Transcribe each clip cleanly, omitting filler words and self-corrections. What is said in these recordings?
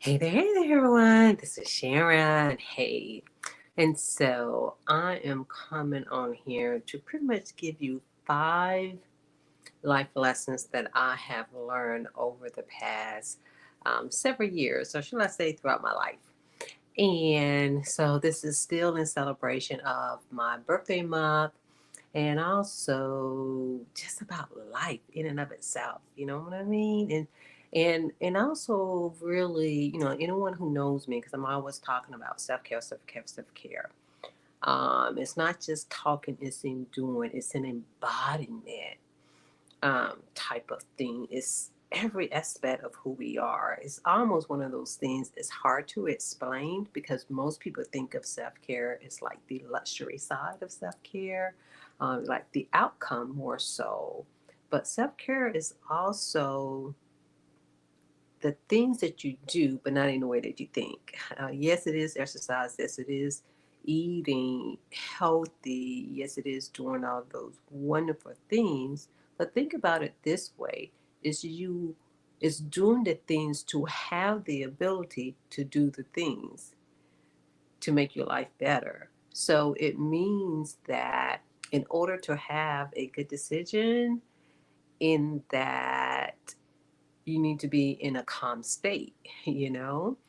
Hey there, everyone. This is Sharon. Hey. And so I am coming on here to pretty much give you 5 life lessons that I have learned over the past several years, or should I say throughout my life. And so this is still in celebration of my birthday month and also just about life in and of itself. You know what I mean? And also really, anyone who knows me, because I'm always talking about self-care, self-care, self-care. It's not just talking, it's in doing, it's an embodiment type of thing. It's every aspect of who we are. It's almost one of those things. It's hard to explain because most people think of self-care as like the luxury side of self-care, like the outcome more so. But self-care is also the things that you do, but not in the way that you think. Yes, it is exercise. Yes, it is eating healthy. Yes, it is doing all those wonderful things. But think about it this way: is doing the things to have the ability to do the things to make your life better. So it means that in order to have a good decision, in that you need to be in a calm state,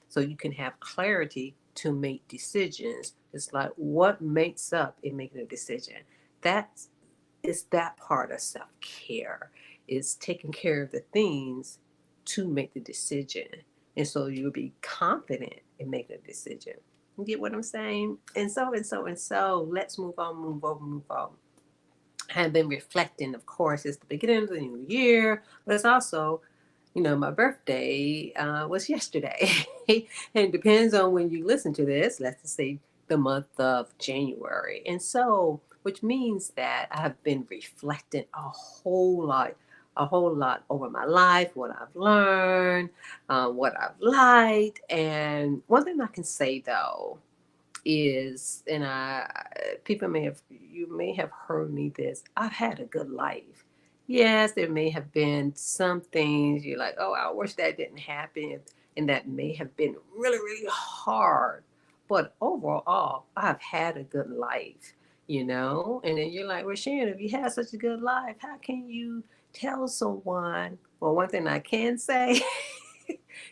so you can have clarity to make decisions. It's like what makes up in making a decision. That's is that part of self-care, is taking care of the things to make the decision. And so you'll be confident in making a decision. You get what I'm saying? And so let's move on, move on, move on. I have been reflecting, of course, it's the beginning of the new year, but it's also, my birthday was yesterday. And it depends on when you listen to this. Let's just say the month of January. And so, which means that I have been reflecting a whole lot over my life, what I've learned, what I've liked. And one thing I can say though is, and people you may have heard me this, I've had a good life. Yes, there may have been some things you're like, oh, I wish that didn't happen, and that may have been really, really hard. But overall, I've had a good life. And then you're like, well, Sharon, if you had such a good life, how can you tell someone? Well, one thing I can say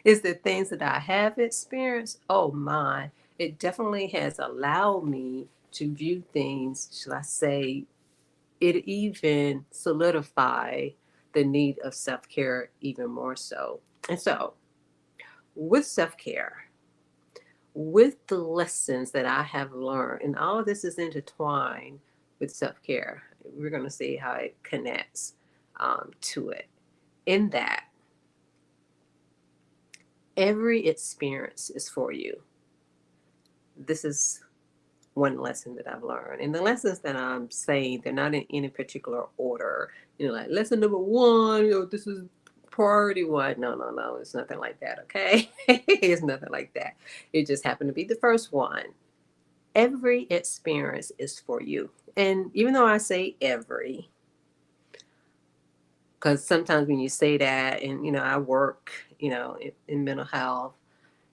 is the things that I have experienced. Oh my, it definitely has allowed me to view things, shall I say, it even solidify the need of self-care even more so. And so with self-care, with the lessons that I have learned, and all of this is intertwined with self-care, we're going to see how it connects to it. In that, every experience is for you. This is one lesson that I've learned. And the lessons that I'm saying, they're not in any particular order. Like lesson number one, this is priority one. No, no, no. It's nothing like that, okay? It's nothing like that. It just happened to be the first one. Every experience is for you. And even though I say every, because sometimes when you say that, and, I work, in mental health,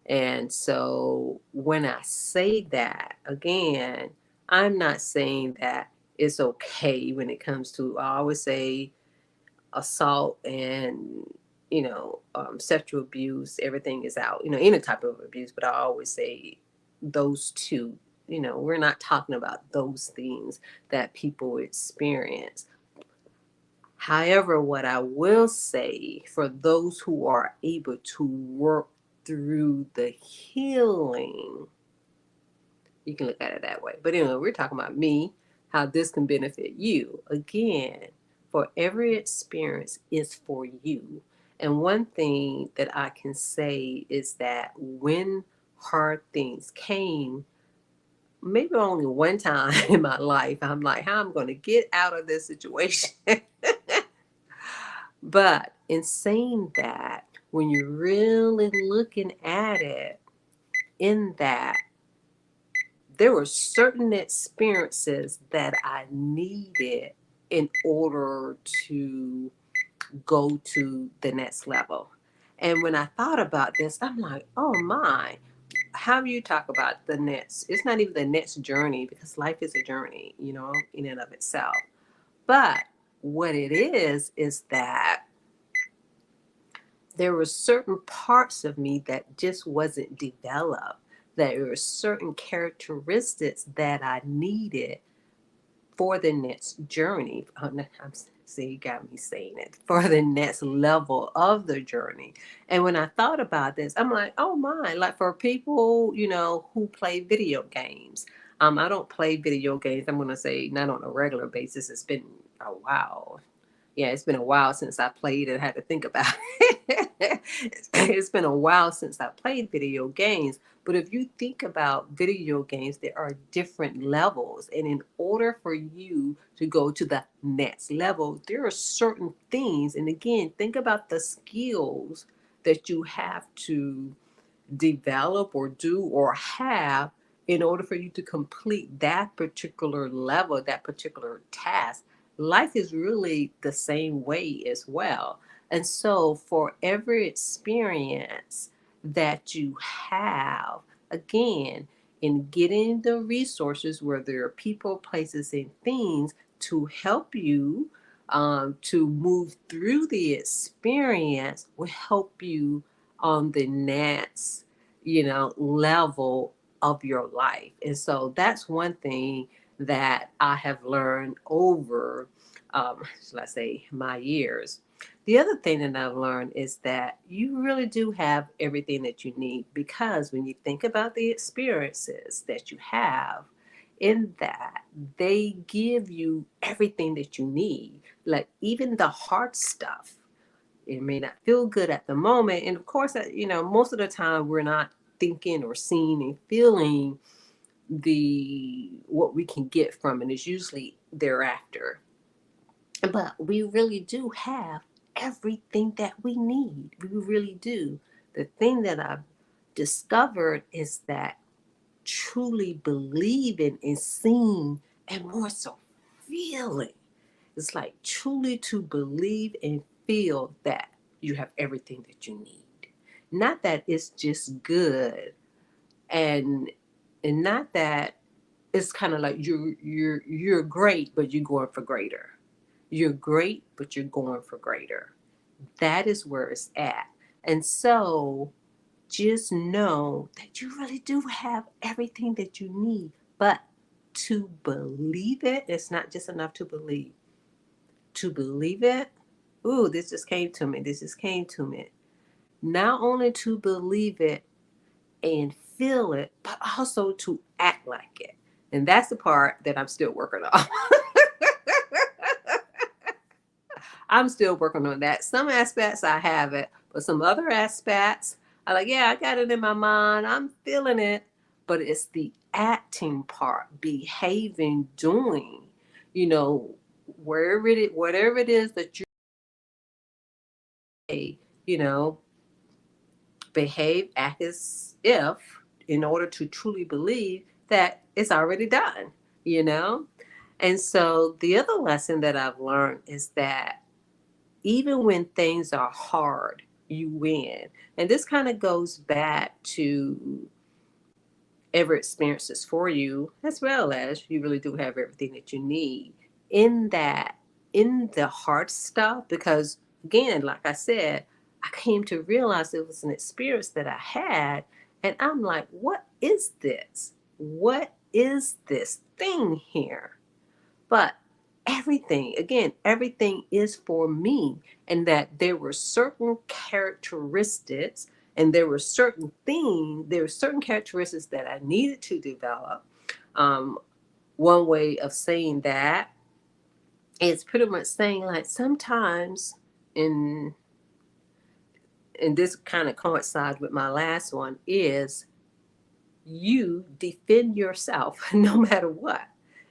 and so when I say that, again, I'm not saying that it's okay when it comes to, I always say assault and, sexual abuse, everything is out, any type of abuse, but I always say those two, we're not talking about those things that people experience. However, what I will say for those who are able to work through the healing, you can look at it that way. But anyway, we're talking about me, how this can benefit you. Again, for every experience is for you. And one thing that I can say is that when hard things came, maybe only one time in my life, I'm like, how I'm going to get out of this situation. But in saying that, when you're really looking at it, in that, there were certain experiences that I needed in order to go to the next level. And when I thought about this, I'm like, oh my, how you talk about the next, it's not even the next journey because life is a journey, in and of itself. But what it is that there were certain parts of me that just wasn't developed. There were certain characteristics that I needed for the next journey. See, you got me saying it, for the next level of the journey. And when I thought about this, I'm like, oh my, like for people, who play video games. I don't play video games. I'm going to say not on a regular basis. It's been a while. Yeah, it's been a while since I played and had to think about it. It's been a while since I played video games. But if you think about video games, there are different levels. And in order for you to go to the next level, there are certain things. And again, think about the skills that you have to develop or do or have in order for you to complete that particular level, that particular task. Life is really the same way as well. And so, for every experience that you have, again, in getting the resources where there are people, places, and things to help you to move through the experience, will help you on the next, level of your life. And so that's one thing that I have learned over, let's say, my years. The other thing that I've learned is that you really do have everything that you need, because when you think about the experiences that you have, in that they give you everything that you need, like even the hard stuff. It may not feel good at the moment. And of course, most of the time we're not thinking or seeing and feeling the what we can get from it. Is usually thereafter. But we really do have everything that we need. We really do. The thing that I've discovered is that truly believing and seeing, and more so feeling. It's like truly to believe and feel that you have everything that you need. Not that it's just good, and not that it's kind of like you're great, but you're going for greater. You're great, but you're going for greater. That is where it's at. And so just know that you really do have everything that you need. But to believe it, it's not just enough to believe. To believe it, ooh, this just came to me. This just came to me. Not only to believe it and feel it, but also to act like it. And that's the part that I'm still working on. I'm still working on that. Some aspects I have it, but some other aspects, I like, yeah, I got it in my mind. I'm feeling it. But it's the acting part, behaving, doing, you know, whatever it is that you know, behave, act as if, in order to truly believe that it's already done, you know? And so the other lesson that I've learned is that even when things are hard, you win. And this kind of goes back to ever experiences for you, as well as you really do have everything that you need in that, in the hard stuff. Because again, like I said, I came to realize it was an experience that I had. And I'm like, what is this? What is this thing here? But everything, again, everything is for me. And that there were certain characteristics and there were certain characteristics that I needed to develop. Um, One way of saying that is pretty much saying like sometimes in this kind of coincides with my last one, is you defend yourself no matter what.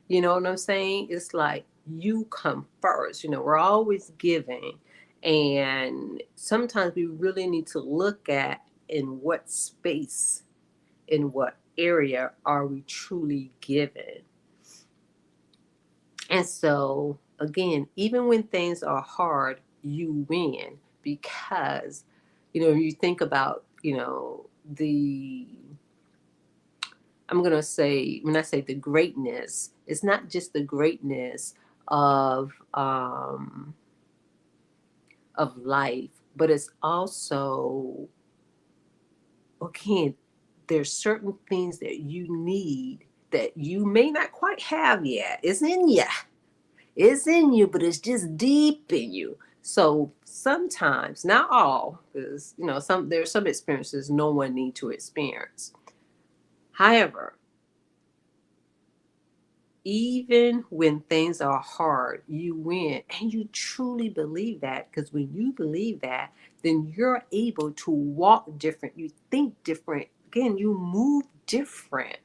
You know what I'm saying? It's like you come first. We're always giving. And sometimes we really need to look at in what space, in what area are we truly giving. And so, again, even when things are hard, you win because You think about, the, I'm going to say, when I say the greatness, it's not just the greatness of, of life, but it's also, again, there's certain things that you need that you may not quite have yet. It's in you. It's in you, but it's just deep in you. So sometimes, not all, because there's some experiences no one need to experience. However, even when things are hard, you win. And you truly believe that, because when you believe that, then you're able to walk different. You think different. Again, you move different.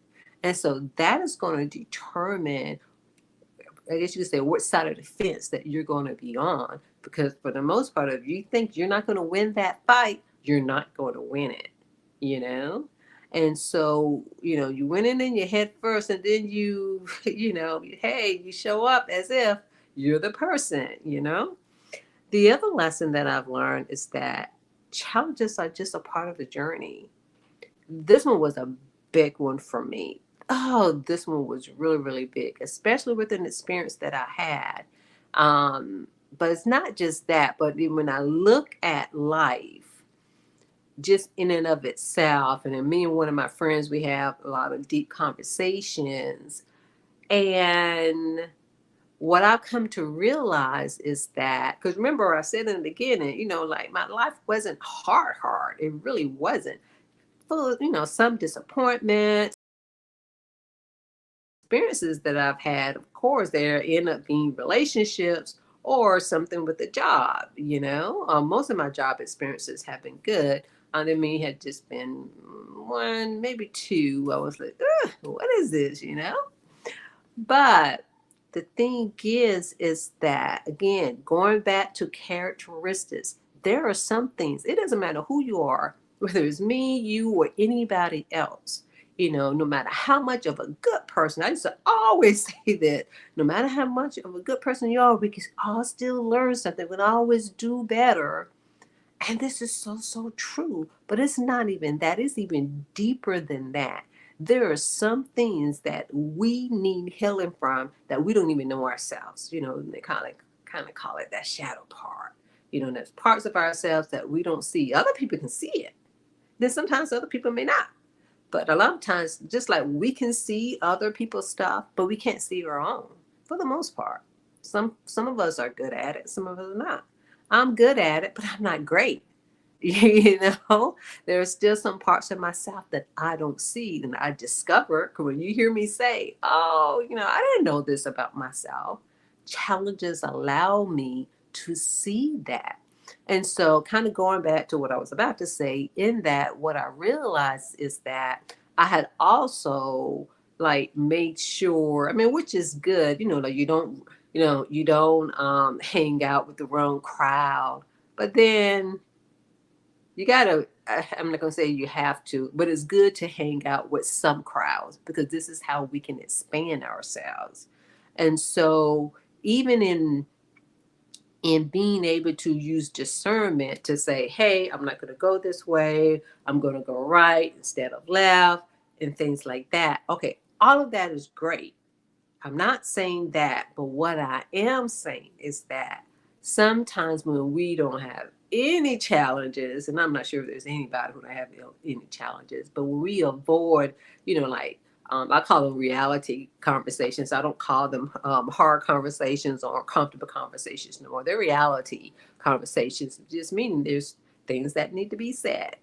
And so that is going to determine, I guess you could say, what side of the fence that you're going to be on. Because for the most part, if you think you're not going to win that fight, you're not going to win it, you know? And so, you went in your head first, and then you, hey, you show up as if you're the person. The other lesson that I've learned is that challenges are just a part of the journey. This one was a big one for me. Oh, this one was really, really big, especially with an experience that I had. Um, but it's not just that, but when I look at life, just in and of itself, and then me and one of my friends, we have a lot of deep conversations. And what I've come to realize is that, because remember, I said in the beginning, like my life wasn't hard. It really wasn't. Full of, some disappointments, experiences that I've had. Of course, there end up being relationships or something with the job. Most of my job experiences have been good. Then me had just been one, maybe two. I was like, ugh, what is this? But the thing is that, again, going back to characteristics, there are some things, it doesn't matter who you are, whether it's me, you, or anybody else, no matter how much of a good person, I used to always say that no matter how much of a good person you are, we can all still learn something, we can always do better. And this is so, so true. But it's not even that. It's even deeper than that. There are some things that we need healing from that we don't even know ourselves. They kind of call it that shadow part. There's parts of ourselves that we don't see. Other people can see it. Then sometimes other people may not. But a lot of times, just like we can see other people's stuff, but we can't see our own for the most part. Some of us are good at it, some of us are not. I'm good at it, but I'm not great. you know there are still some parts of myself that I don't see, and I discover, 'cause when you hear me say, oh, I didn't know this about myself, challenges allow me to see that. And so, kind of going back to what I was about to say, in that, what I realized is that I had also, like, made sure, I mean, which is good, like, you don't hang out with the wrong crowd. But then you gotta, I'm not gonna say you have to, but it's good to hang out with some crowds, because this is how we can expand ourselves. And so, even in being able to use discernment to say, hey, I'm not going to go this way, I'm going to go right instead of left, and things like that. Okay, all of that is great. I'm not saying that, but what I am saying is that sometimes when we don't have any challenges, and I'm not sure if there's anybody who don't have any challenges, but when we avoid, like, I call them reality conversations. I don't call them hard conversations or comfortable conversations no more. They're reality conversations, just meaning there's things that need to be said.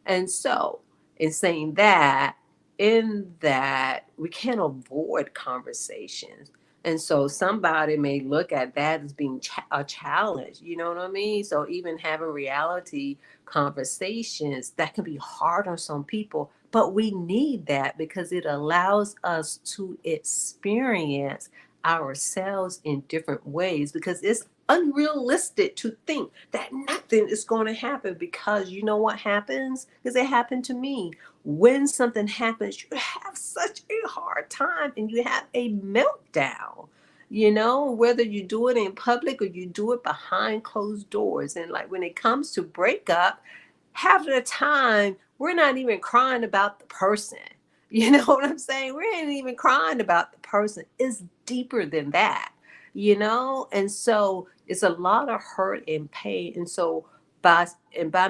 And so, in saying that, in that, we can't avoid conversations. And so, somebody may look at that as being a challenge. You know what I mean? So, even having reality conversations, that can be hard on some people, but we need that because it allows us to experience ourselves in different ways, because it's unrealistic to think that nothing is going to happen, because you know what happens? Because it happened to me. When something happens, you have such a hard time and you have a meltdown. Whether you do it in public or you do it behind closed doors. And like when it comes to breakup, half of the time we're not even crying about the person. You know what I'm saying? We ain't even crying about the person. It's deeper than that, And so it's a lot of hurt and pain. And so by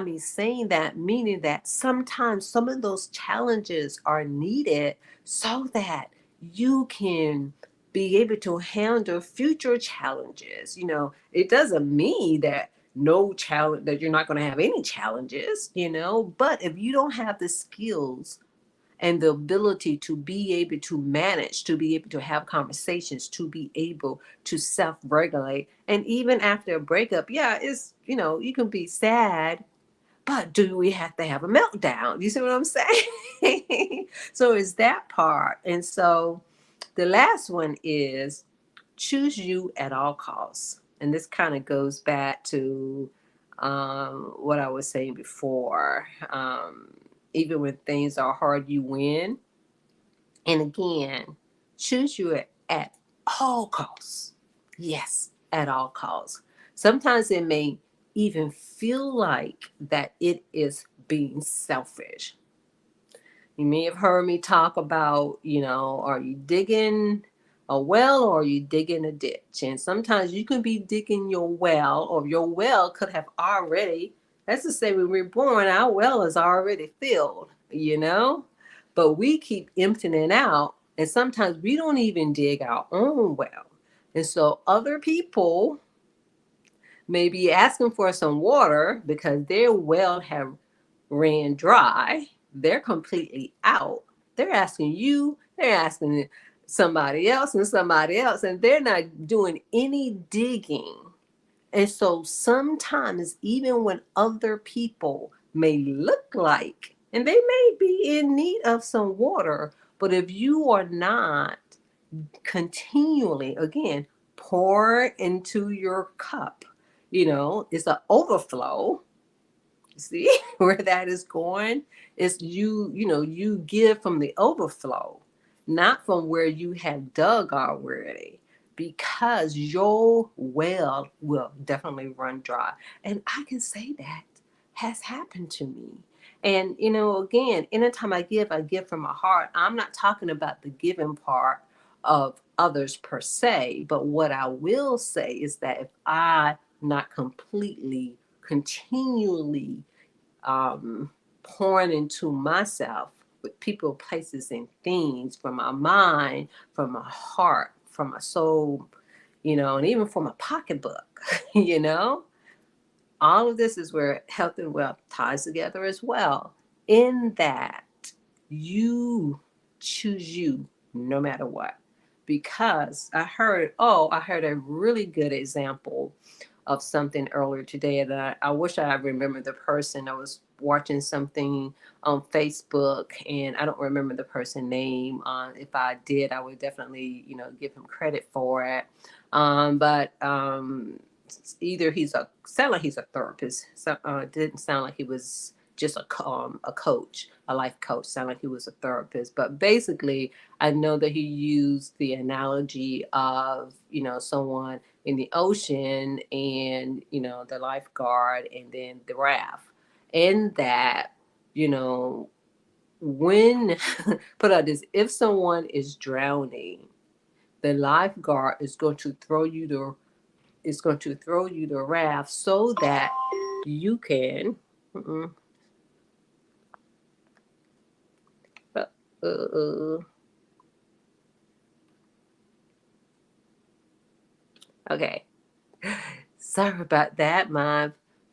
me saying that, meaning that sometimes some of those challenges are needed so that you can be able to handle future challenges. It doesn't mean that no challenge that you're not going to have any challenges, but if you don't have the skills and the ability to be able to manage, to be able to have conversations, to be able to self-regulate, and even after a breakup, yeah, it's, you can be sad, but do we have to have a meltdown? You see what I'm saying? So it's that part. And so the last one is choose you at all costs. And this kind of goes back to what I was saying before. Even when things are hard, you win. And again, choose you at all costs. Yes, at all costs. Sometimes it may even feel like that it is being selfish. You may have heard me talk about, are you digging a well or are you digging a ditch? And sometimes you can be digging your well, or your well could have already, let's just say when we're born, our well is already filled. But we keep emptying it out. And sometimes we don't even dig our own well. And so other people may be asking for some water because their well have ran dry. They're completely out. They're asking you, they're asking somebody else and somebody else, and they're not doing any digging. And so sometimes, even when other people may look like, and they may be in need of some water, but if you are not continually, again, pour into your cup, it's an overflow. See where that is going? It's you give from the overflow, not from where you have dug already, because your well will definitely run dry. And I can say that has happened to me. And again, anytime I give from my heart. I'm not talking about the giving part of others per se, but what I will say is that if I not completely continually pouring into myself with people, places, and things, from my mind, from my heart, from my soul, and even from my pocketbook, you know, all of this is where health and wealth ties together as well. In that you choose you no matter what. Because I heard a really good example of something earlier today that I wish I remember the person. I was watching something on Facebook and I don't remember the person name. If I did, I would definitely, give him credit for it. But either sound like he's a therapist. So didn't sound like he was just a coach, a life coach. Sound like he was a therapist. But basically, I know that he used the analogy of someone in the ocean and the lifeguard and then the raft, and that you know when put out this, if someone is drowning, the lifeguard is going to throw you the raft so that you can. Mm-mm, uh, uh, okay, sorry about that. My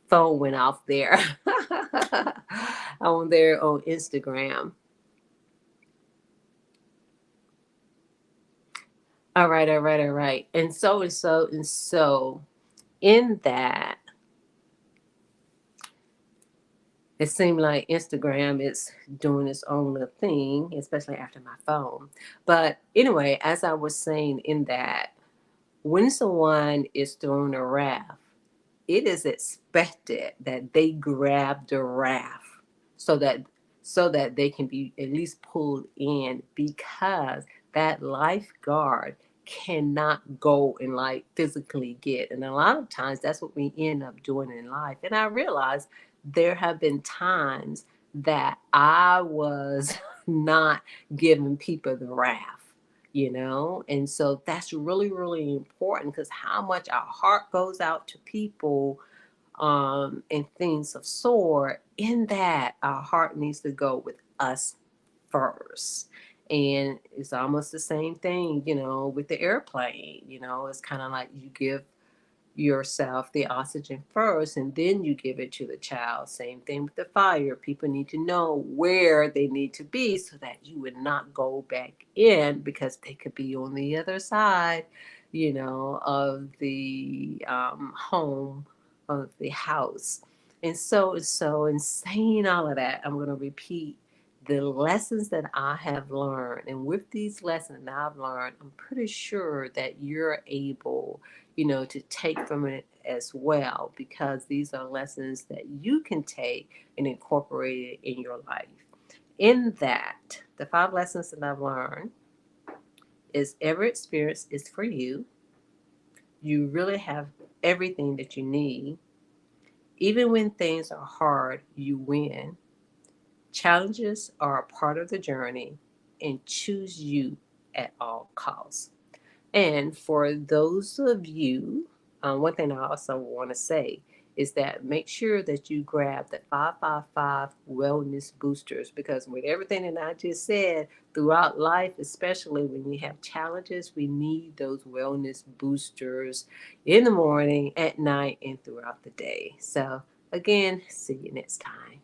phone went off there. On there on Instagram. All right, all right, all right. And so in that, it seemed like Instagram is doing its own little thing, especially after my phone. But anyway, as I was saying, in that, when someone is throwing a raft, it is expected that they grab the raft so that they can be at least pulled in, because that lifeguard cannot go and like physically get. And a lot of times that's what we end up doing in life. And I realize there have been times that I was not giving people the wrath, and so that's really, really important because how much our heart goes out to people and things of sort, in that our heart needs to go with us first. And it's almost the same thing, with the airplane. It's kind of like you give yourself the oxygen first and then you give it to the child. Same thing with the fire. People need to know where they need to be so that you would not go back in, because they could be on the other side, of the home, of the house. And so in saying all of that, I'm going to repeat the lessons that I have learned. And with these lessons that I've learned, I'm pretty sure that you're able, to take from it as well, because these are lessons that you can take and incorporate it in your life. In that, the 5 lessons that I've learned is every experience is for you. You really have everything that you need. Even when things are hard, you win. Challenges are a part of the journey, and choose you at all costs. And for those of you, one thing I also want to say is that make sure that you grab the 555 wellness boosters, because with everything that I just said, throughout life, especially when we have challenges, we need those wellness boosters in the morning, at night, and throughout the day. So, again, see you next time.